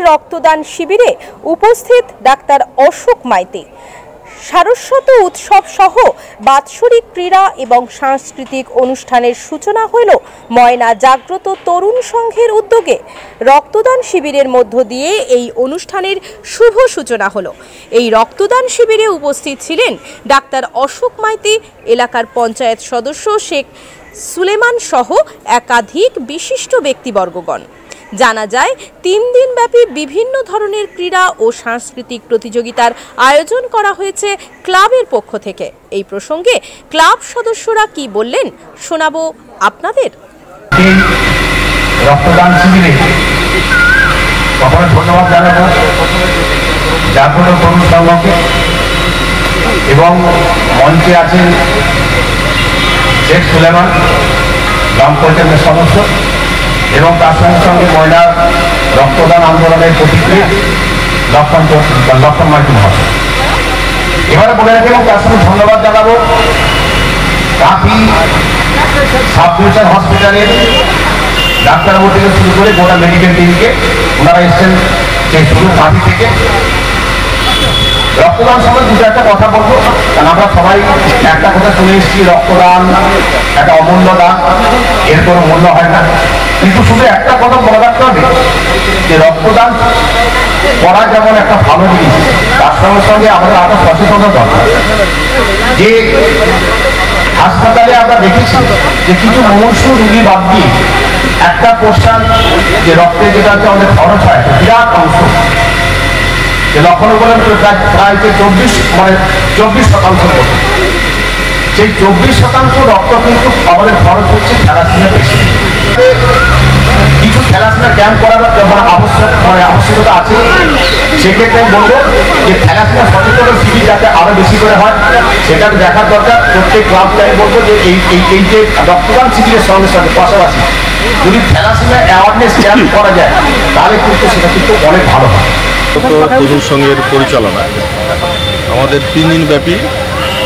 রক্তদান শিবিরে উপস্থিত ডাক্তার অশোক মাইতি। সারস্বত উৎসব সহ বাৎসরিক ক্রীড়া এবং সাংস্কৃতিক অনুষ্ঠানের সূচনা হল ময়না জাগ্রত তরুণ সংঘের উদ্যোগে। রক্তদান শিবিরের মধ্য দিয়ে এই অনুষ্ঠানের শুভ সূচনা হলো। এই রক্তদান শিবিরে উপস্থিত ছিলেন ডাক্তার অশোক মাইতি, এলাকার পঞ্চায়েত সদস্য শেখ সুলেমান সহ একাধিক বিশিষ্ট ব্যক্তিবর্গগণ। জানা যায় 3 দিনব্যাপী বিভিন্ন ধরনের ক্রীড়া ও সাংস্কৃতিক প্রতিযোগিতার আয়োজন করা হয়েছে ক্লাবের পক্ষ থেকে। এই প্রসঙ্গে ক্লাব সদস্যরা কি বললেন শোনাবো আপনাদের। রক্তদান শিবিরে ধন্যবাদ জানাবো জাগ্রত তরুণ সংঘকে এবং মঞ্চে আছেন শেখ সুলেমান, গ্রাম পঞ্চায়েতের সদস্য এবং তার সঙ্গে সঙ্গে মহিলা রক্তদান আন্দোলনের প্রতিক্রিয়া লক্ষণ মাইতি মহাশয়। এবারে বলে রাখি এবং তার সঙ্গে ধন্যবাদ জানাবো কাফি সাব ডিভিশন হসপিটালের ডাক্তারবাবু থেকে শুরু করে গোটা মেডিকেল টিমকে। ওনারা এসছেন সেই শুরু কাফি থেকে। রক্তদান সময় দুটো একটা কথা বলবো, কারণ আমরা সবাই একটা কথা শুনে এসেছি, রক্তদান একটা অমূল্য দান, এর কোনো মূল্য হয় না। কিন্তু শুধু একটা কথা মনে রাখতে হবে যে রক্তদান করা যেমন একটা ভালো জিনিস, তার সঙ্গে সঙ্গে আমাদের আরো সচেতনতা দরকার। যে হাসপাতালে আমরা দেখেছি যে কিছু মুমূর্ষু রোগী বাদ দিয়ে একটা পোর্শন যে রক্তে যেটা হচ্ছে আমাদের খরচ হয় বিরাট অংশ, যে লক্ষণ বলেন প্রায় 24% সেই 24% রক্ত কিন্তু আমাদের খরচ হচ্ছে থ্যালাসেমিয়া পেশেন্ট। কিছু থ্যালাসেমিয়া ক্যাম্প করার আবশ্যকতা আছে। সেক্ষেত্রে বলবো যে থ্যালাসেমিয়া সচেতন শিবির যাতে আরো বেশি করে হয় সেটা দেখার দরকার। প্রত্যেক ক্লাবকে আমি বলবো যে এই যে রক্তদান শিবিরের সঙ্গে সঙ্গে পাশাপাশি যদি থ্যালাসেমিয়া অ্যাওয়ারনেস ক্যাম্প করা যায় তাহলে কিন্তু সেটা কিন্তু অনেক ভালো হয়। তরুণ সংঘের পরিচালনায় আমাদের 3 দিন ব্যাপী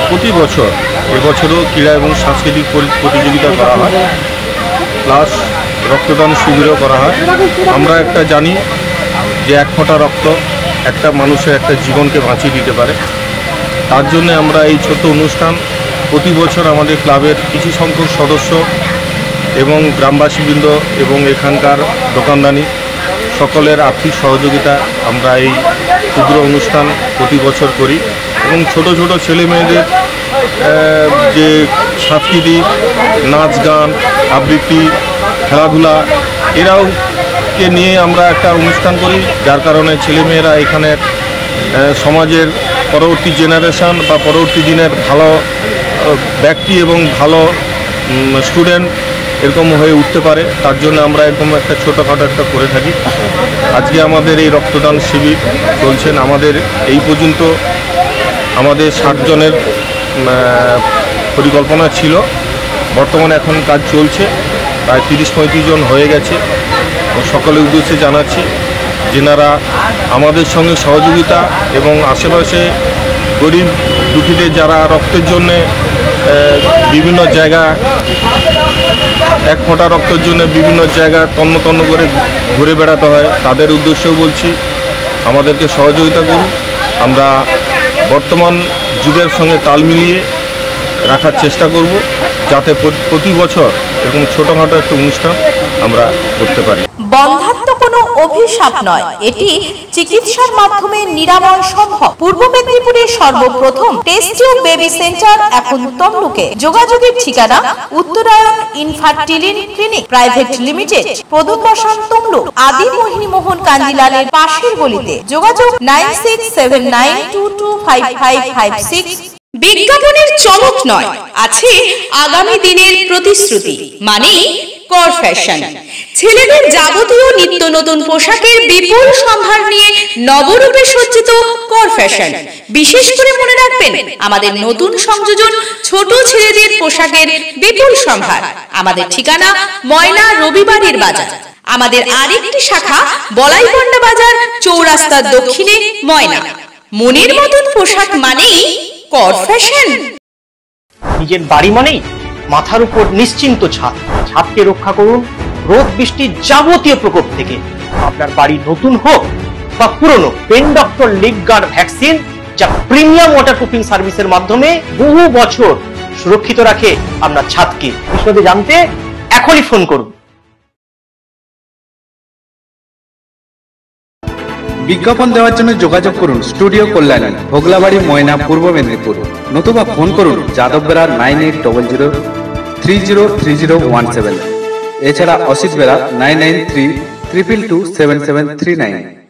প্রতি বছর এবছরও ক্রীড়া এবং সাংস্কৃতিক প্রতিযোগিতা করা হয়, প্লাস রক্তদান শিবিরও করা হয়। আমরা একটা জানি যে 1 ফোঁটা রক্ত একটা মানুষের একটা জীবনকে বাঁচিয়ে দিতে পারে। তার জন্য আমরা এই ছোট্ট অনুষ্ঠান প্রতি বছর আমাদের ক্লাবের কিছু সংখ্যক সদস্য এবং গ্রামবাসীবৃন্দ এবং এখানকার দোকানদানি সকলের আর্থিক সহযোগিতা আমরা এই ক্ষুদ্র অনুষ্ঠান প্রতি বছর করি। এবং ছোট ছোট ছেলে মেয়েদের যে সাংস্কৃতিক নাচ গান আবৃত্তি খেলাধুলা এরাও কে নিয়ে আমরা একটা অনুষ্ঠান করি, যার কারণে ছেলেমেয়েরা এখানে সমাজের পরবর্তী জেনারেশন বা পরবর্তী দিনের ভালো ব্যক্তি এবং ভালো স্টুডেন্ট এরকম হয়ে উঠতে পারে। তার জন্য আমরা এরকম একটা ছোটোখাটো একটা করে থাকি। আজকে আমাদের এই রক্তদান শিবির চলছেন। আমাদের এই পর্যন্ত আমাদের 60 জনের পরিকল্পনা ছিল, বর্তমানে এখন কাজ চলছে, প্রায় 30-35 জন হয়ে গেছে। সকলের উদ্দেশ্যে জানাচ্ছি যেনারা আমাদের সঙ্গে সহযোগিতা এবং আশেপাশে গরিব দুঃখীদের যারা রক্তের জন্যে বিভিন্ন জায়গা 1 ফোঁটা রক্তের জন্য বিভিন্ন জায়গা তন্ন তন্ন করে ঘুরে বেড়াতে হয়, তাদের উদ্দেশ্যেও বলছি আমাদেরকে সহযোগিতা করুন। আমরা বর্তমান যুগের সঙ্গে তাল মিলিয়ে রাখার চেষ্টা করব, যাতে প্রতি বছর এরকম ছোটখাটো একটা অনুষ্ঠান আমরা করতে পারি। বন্ধাত্ম কোনো অভিশাপ নয়, এটি চিকিৎসার মাধ্যমে নিরাময় সম্ভব। পূর্ব মেদিনীপুরের সর্বপ্রথম টেস্ট টিউব বেবি সেন্টার এখন তমলুকে। যোগাযোগের ঠিকানা উত্তরায়ণ ইনফার্টিলিটি ক্লিনিক প্রাইভেট লিমিটেড, প্রদূত বসান তমলুক, আদি মোহিনী মোহন কাঞ্জিলালের পাশের গলিতে। যোগাযোগ 9679225556। বিজ্ঞাপনের চমক নয়, আছে আগামী দিনের প্রতিশ্রুতি, মানে কর ফ্যাশন। ছেলেদের যাবতীয় নিত্য নতুন পোশাকের বিপুল সম্ভার নিয়ে নবরূপে সজ্জিত কর ফ্যাশন। বিশেষ করে মনে রাখবেন আমাদের নতুন সংযোজন ছোট ছেলেদের পোশাকের বিপুল সম্ভার। আমাদের ঠিকানা ময়না রবিবারের বাজার। আমাদের আরেকটি শাখা বলাইপন্ডা বাজার চৌরাস্তার দক্ষিণে ময়না। মনের মতন পোশাক মানেই কর ফ্যাশন। নিজের বাড়ি মানেই মাথার উপর নিশ্চিন্ত ছাদ। ছাদকে রক্ষা করুন রোদ বৃষ্টির যাবতীয় প্রকোপ থেকে। আপনার বাড়ি নতুন হোক বা পুরনো pen doctor leak guard vaccine, যা প্রিমিয়াম ওয়াটারপ্রুফিং সার্ভিসের মাধ্যমে বহু বছর সুরক্ষিত রাখে আপনার ছাদকে। বিশদে জানতে এখনই ফোন করুন। বিজ্ঞাপন দেওয়ার জন্য যোগাযোগ করুন স্টুডিও কল্যাণী, ভোগলাবাড়ি, ময়না, পূর্ব মেদিনীপুর। নতুবা ফোন করুন যাদব বেরা 9800303017। এছাড়া অসিত বেরা 9932227739।